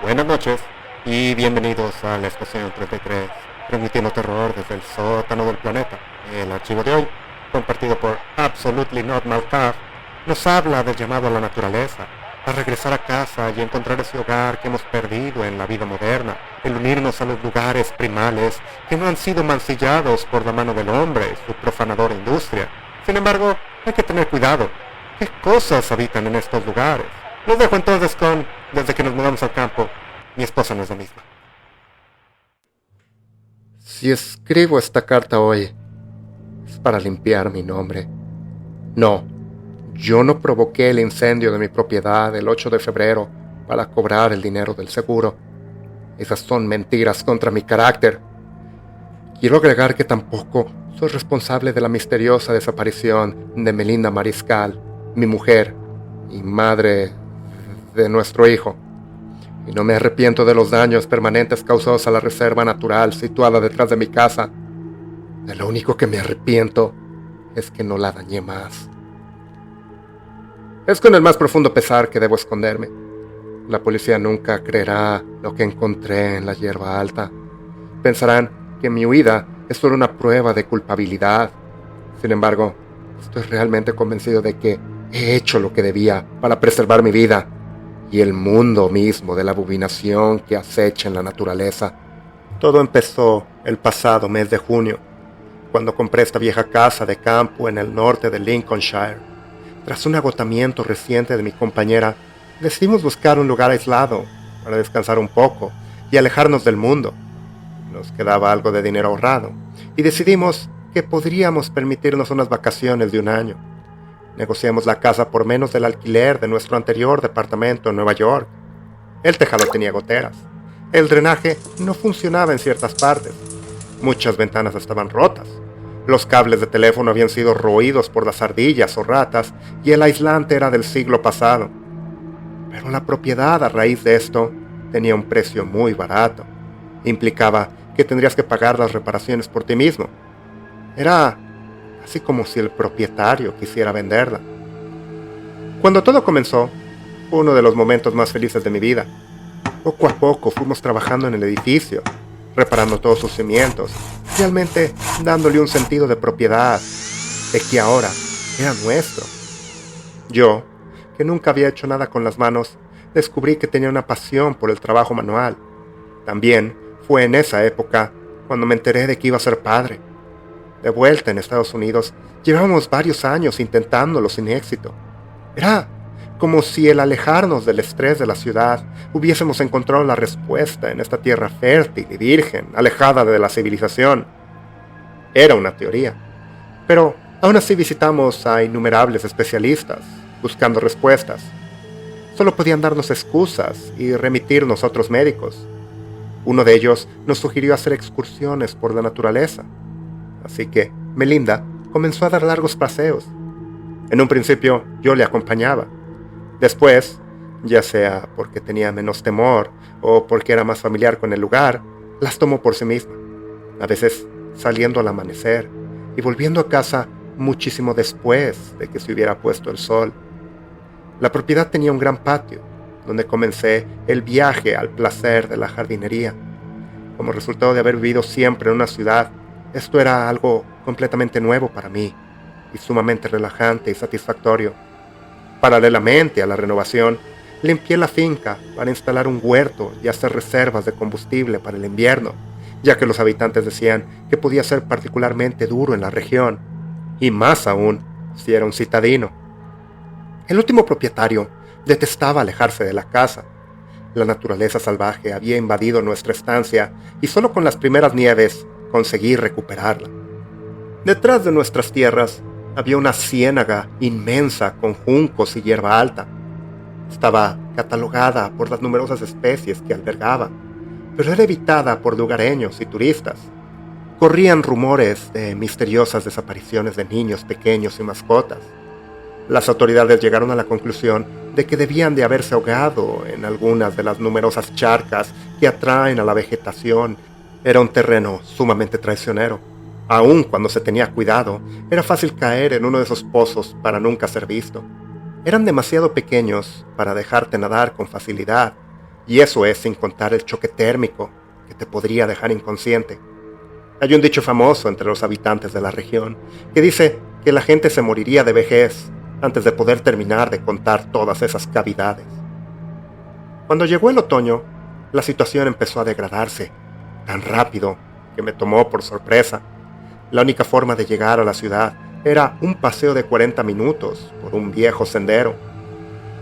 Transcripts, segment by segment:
Buenas noches y bienvenidos a la Estación 33, transmitiendo terror desde el sótano del planeta. El archivo de hoy, compartido por Absolutely Not Malcaf, nos habla del llamado a la naturaleza, a regresar a casa y encontrar ese hogar que hemos perdido en la vida moderna, el unirnos a los lugares primales que no han sido mancillados por la mano del hombre, su profanadora industria. Sin embargo, hay que tener cuidado. ¿Qué cosas habitan en estos lugares? Los dejo entonces con Desde que nos mudamos al campo, mi esposa no es la misma. Si escribo esta carta hoy, es para limpiar mi nombre. No, yo no provoqué el incendio de mi propiedad el 8 de febrero para cobrar el dinero del seguro. Esas son mentiras contra mi carácter. Quiero agregar que tampoco soy responsable de la misteriosa desaparición de Melinda Mariscal, mi mujer y madre de nuestro hijo. Y no me arrepiento de los daños permanentes causados a la reserva natural situada detrás de mi casa. De lo único que me arrepiento es que no la dañé más. Es con el más profundo pesar que debo esconderme. La policía nunca creerá lo que encontré en la hierba alta. Pensarán que mi huida es solo una prueba de culpabilidad. Sin embargo, estoy realmente convencido de que he hecho lo que debía para preservar mi vida y el mundo mismo de la abominación que acecha en la naturaleza. Todo empezó el pasado mes de junio, cuando compré esta vieja casa de campo en el norte de Lincolnshire. Tras un agotamiento reciente de mi compañera, decidimos buscar un lugar aislado para descansar un poco y alejarnos del mundo. Nos quedaba algo de dinero ahorrado y decidimos que podríamos permitirnos unas vacaciones de un año. Negociamos la casa por menos del alquiler de nuestro anterior departamento en Nueva York. El tejado tenía goteras. El drenaje no funcionaba en ciertas partes. Muchas ventanas estaban rotas. Los cables de teléfono habían sido roídos por las ardillas o ratas y el aislante era del siglo pasado. Pero la propiedad a raíz de esto tenía un precio muy barato. Implicaba que tendrías que pagar las reparaciones por ti mismo. Era así como si el propietario quisiera venderla. Cuando todo comenzó, fue uno de los momentos más felices de mi vida. Poco a poco fuimos trabajando en el edificio, reparando todos sus cimientos, realmente dándole un sentido de propiedad, de que ahora era nuestro. Yo, que nunca había hecho nada con las manos, descubrí que tenía una pasión por el trabajo manual. También fue en esa época cuando me enteré de que iba a ser padre. De vuelta en Estados Unidos, llevábamos varios años intentándolo sin éxito. Era como si al alejarnos del estrés de la ciudad, hubiésemos encontrado la respuesta en esta tierra fértil y virgen, alejada de la civilización. Era una teoría, pero aún así visitamos a innumerables especialistas, buscando respuestas. Solo podían darnos excusas y remitirnos a otros médicos. Uno de ellos nos sugirió hacer excursiones por la naturaleza. Así que Melinda comenzó a dar largos paseos. En un principio yo le acompañaba. Después, ya sea porque tenía menos temor o porque era más familiar con el lugar, las tomó por sí misma. A veces saliendo al amanecer y volviendo a casa muchísimo después de que se hubiera puesto el sol. La propiedad tenía un gran patio, donde comencé el viaje al placer de la jardinería. Como resultado de haber vivido siempre en una ciudad, esto era algo completamente nuevo para mí y sumamente relajante y satisfactorio. Paralelamente a la renovación, limpié la finca para instalar un huerto y hacer reservas de combustible para el invierno, ya que los habitantes decían que podía ser particularmente duro en la región, y más aún si era un citadino. El último propietario detestaba alejarse de la casa. La naturaleza salvaje había invadido nuestra estancia y solo con las primeras nieves conseguí recuperarla. Detrás de nuestras tierras había una ciénaga inmensa con juncos y hierba alta. Estaba catalogada por las numerosas especies que albergaba, pero era evitada por lugareños y turistas. Corrían rumores de misteriosas desapariciones de niños pequeños y mascotas. Las autoridades llegaron a la conclusión de que debían de haberse ahogado en algunas de las numerosas charcas que atraen a la vegetación. Era un terreno sumamente traicionero. Aun cuando se tenía cuidado, era fácil caer en uno de esos pozos para nunca ser visto. Eran demasiado pequeños para dejarte nadar con facilidad, Y eso es sin contar el choque térmico que te podría dejar inconsciente. Hay un dicho famoso entre los habitantes de la región que dice que la gente se moriría de vejez antes de poder terminar de contar todas esas cavidades. Cuando llegó el otoño, la situación empezó a degradarse tan rápido que me tomó por sorpresa. La única forma de llegar a la ciudad era un paseo de 40 minutos por un viejo sendero,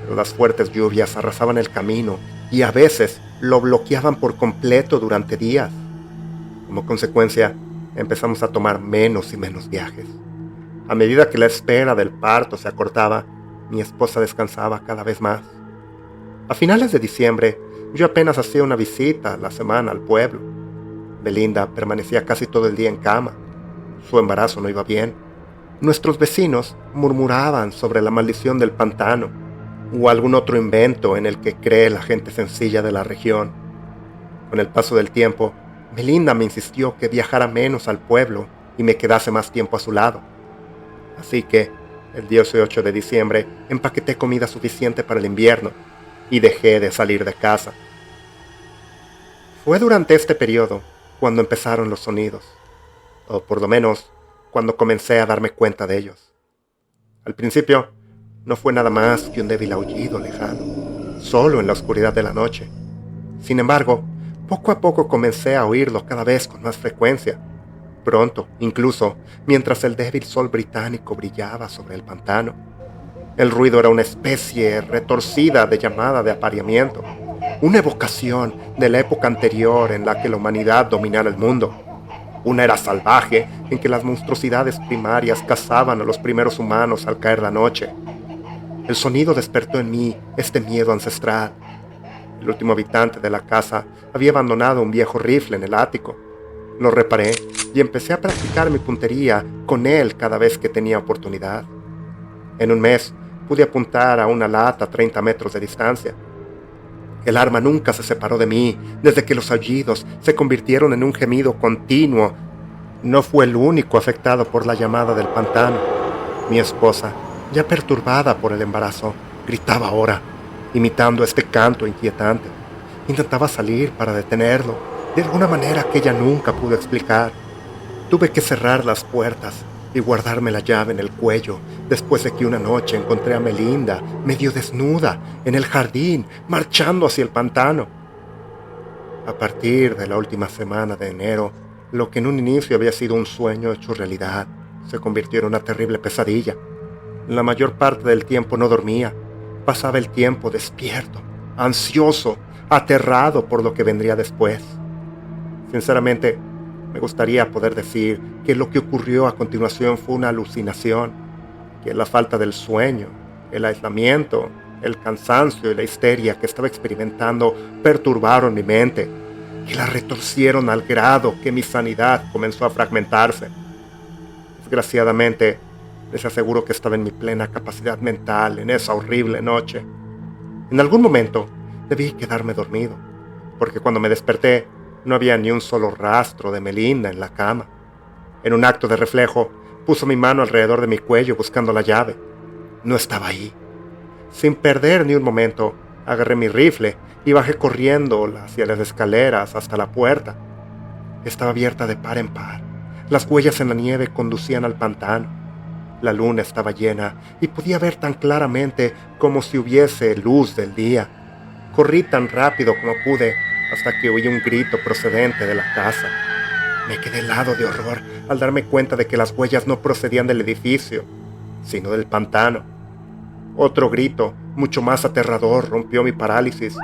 pero las fuertes lluvias arrasaban el camino y a veces lo bloqueaban por completo durante días. Como consecuencia, empezamos a tomar menos y menos viajes. A medida que la espera del parto se acortaba, mi esposa descansaba cada vez más. A finales de diciembre, yo apenas hacía una visita a la semana al pueblo. Melinda permanecía casi todo el día en cama. Su embarazo no iba bien. Nuestros vecinos murmuraban sobre la maldición del pantano o algún otro invento en el que cree la gente sencilla de la región. Con el paso del tiempo, Melinda me insistió que viajara menos al pueblo y me quedase más tiempo a su lado. Así que, el 18 de diciembre, empaqueté comida suficiente para el invierno y dejé de salir de casa. Fue durante este periodo cuando empezaron los sonidos, o por lo menos cuando comencé a darme cuenta de ellos. Al principio, no fue nada más que un débil aullido lejano, solo en la oscuridad de la noche. Sin embargo, poco a poco comencé a oírlo cada vez con más frecuencia. Pronto, incluso, mientras el débil sol británico brillaba sobre el pantano. El ruido era una especie retorcida de llamada de apareamiento, una evocación de la época anterior en la que la humanidad dominara el mundo. Una era salvaje en que las monstruosidades primarias cazaban a los primeros humanos al caer la noche. El sonido despertó en mí este miedo ancestral. El último habitante de la casa había abandonado un viejo rifle en el ático. Lo reparé y empecé a practicar mi puntería con él cada vez que tenía oportunidad. En un mes pude apuntar a una lata a 30 metros de distancia. El arma nunca se separó de mí desde que los aullidos se convirtieron en un gemido continuo. No fue el único afectado por la llamada del pantano. Mi esposa, ya perturbada por el embarazo, gritaba ahora, imitando este canto inquietante. Intentaba salir para detenerlo, de alguna manera que ella nunca pudo explicar. Tuve que cerrar las puertas y guardarme la llave en el cuello después de que una noche encontré a Melinda medio desnuda en el jardín marchando hacia el pantano. A partir de la última semana de enero, lo que en un inicio había sido un sueño hecho realidad se convirtió en una terrible pesadilla. La mayor parte del tiempo no dormía. Pasaba el tiempo despierto, ansioso, aterrado por lo que vendría después. Sinceramente, me gustaría poder decir que lo que ocurrió a continuación fue una alucinación, que la falta del sueño, el aislamiento, el cansancio y la histeria que estaba experimentando perturbaron mi mente, que la retorcieron al grado que mi sanidad comenzó a fragmentarse. Desgraciadamente, les aseguro que estaba en mi plena capacidad mental en esa horrible noche. En algún momento debí quedarme dormido, porque cuando me desperté no había ni un solo rastro de Melinda en la cama. En un acto de reflejo, puso mi mano alrededor de mi cuello buscando la llave. No estaba ahí. Sin perder ni un momento, agarré mi rifle y bajé corriendo hacia las escaleras hasta la puerta. Estaba abierta de par en par. Las huellas en la nieve conducían al pantano. La luna estaba llena y podía ver tan claramente como si hubiese luz del día. Corrí tan rápido como pude hasta que oí un grito procedente de la casa. Me quedé helado de horror al darme cuenta de que las huellas no procedían del edificio, sino del pantano. Otro grito, mucho más aterrador, rompió mi parálisis.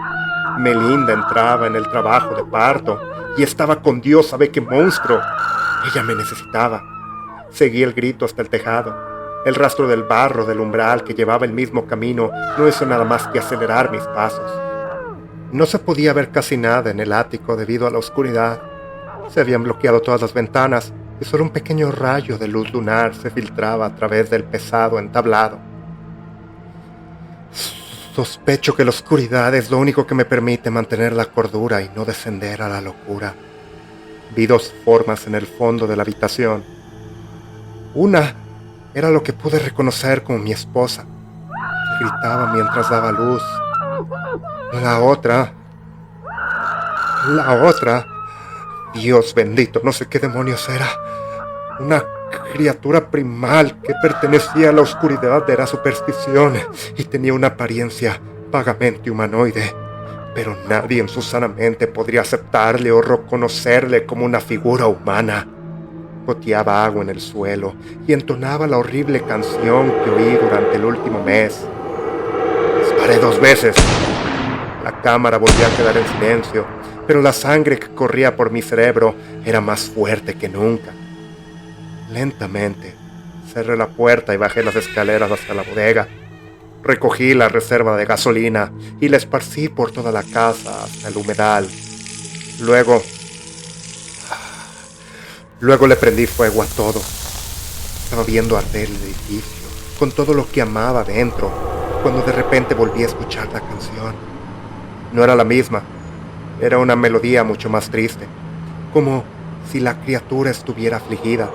Melinda entraba en el trabajo de parto y estaba con Dios sabe qué monstruo. Ella me necesitaba. Seguí el grito hasta el tejado. El rastro del barro del umbral que llevaba el mismo camino no hizo nada más que acelerar mis pasos. No se podía ver casi nada en el ático debido a la oscuridad. Se habían bloqueado todas las ventanas y solo un pequeño rayo de luz lunar se filtraba a través del pesado entablado. Sospecho que la oscuridad es lo único que me permite mantener la cordura y no descender a la locura. Vi dos formas en el fondo de la habitación. Una era lo que pude reconocer como mi esposa, que gritaba mientras daba luz. La otra La otra, Dios bendito, no sé qué demonios era. Una criatura primal que pertenecía a la oscuridad de la superstición y tenía una apariencia vagamente humanoide. Pero nadie en su sana mente podría aceptarle o reconocerle como una figura humana. Goteaba agua en el suelo y entonaba la horrible canción que oí durante el último mes. Disparé 2 veces. La cámara volvió a quedar en silencio, pero la sangre que corría por mi cerebro era más fuerte que nunca. Lentamente, cerré la puerta y bajé las escaleras hasta la bodega. Recogí la reserva de gasolina y la esparcí por toda la casa hasta el humedal. Luego le prendí fuego a todo. Estaba viendo arder el edificio, con todo lo que amaba dentro, cuando de repente volví a escuchar la canción. No era la misma, era una melodía mucho más triste, como si la criatura estuviera afligida.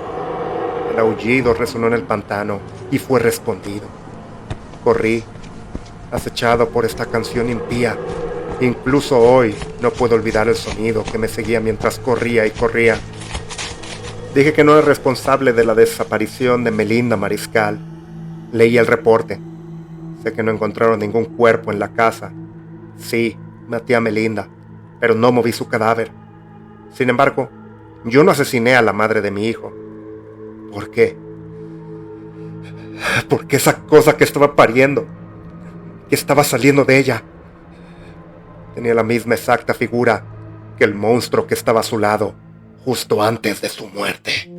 El aullido resonó en el pantano y fue respondido. Corrí, acechado por esta canción impía. Incluso hoy no puedo olvidar el sonido que me seguía mientras corría y corría. Dije que no era responsable de la desaparición de Melinda Mariscal. Leí el reporte. Sé que no encontraron ningún cuerpo en la casa. Sí, maté a Melinda, pero no moví su cadáver. Sin embargo, yo no asesiné a la madre de mi hijo. ¿Por qué? Porque esa cosa que estaba pariendo, que estaba saliendo de ella, tenía la misma exacta figura que el monstruo que estaba a su lado justo antes de su muerte.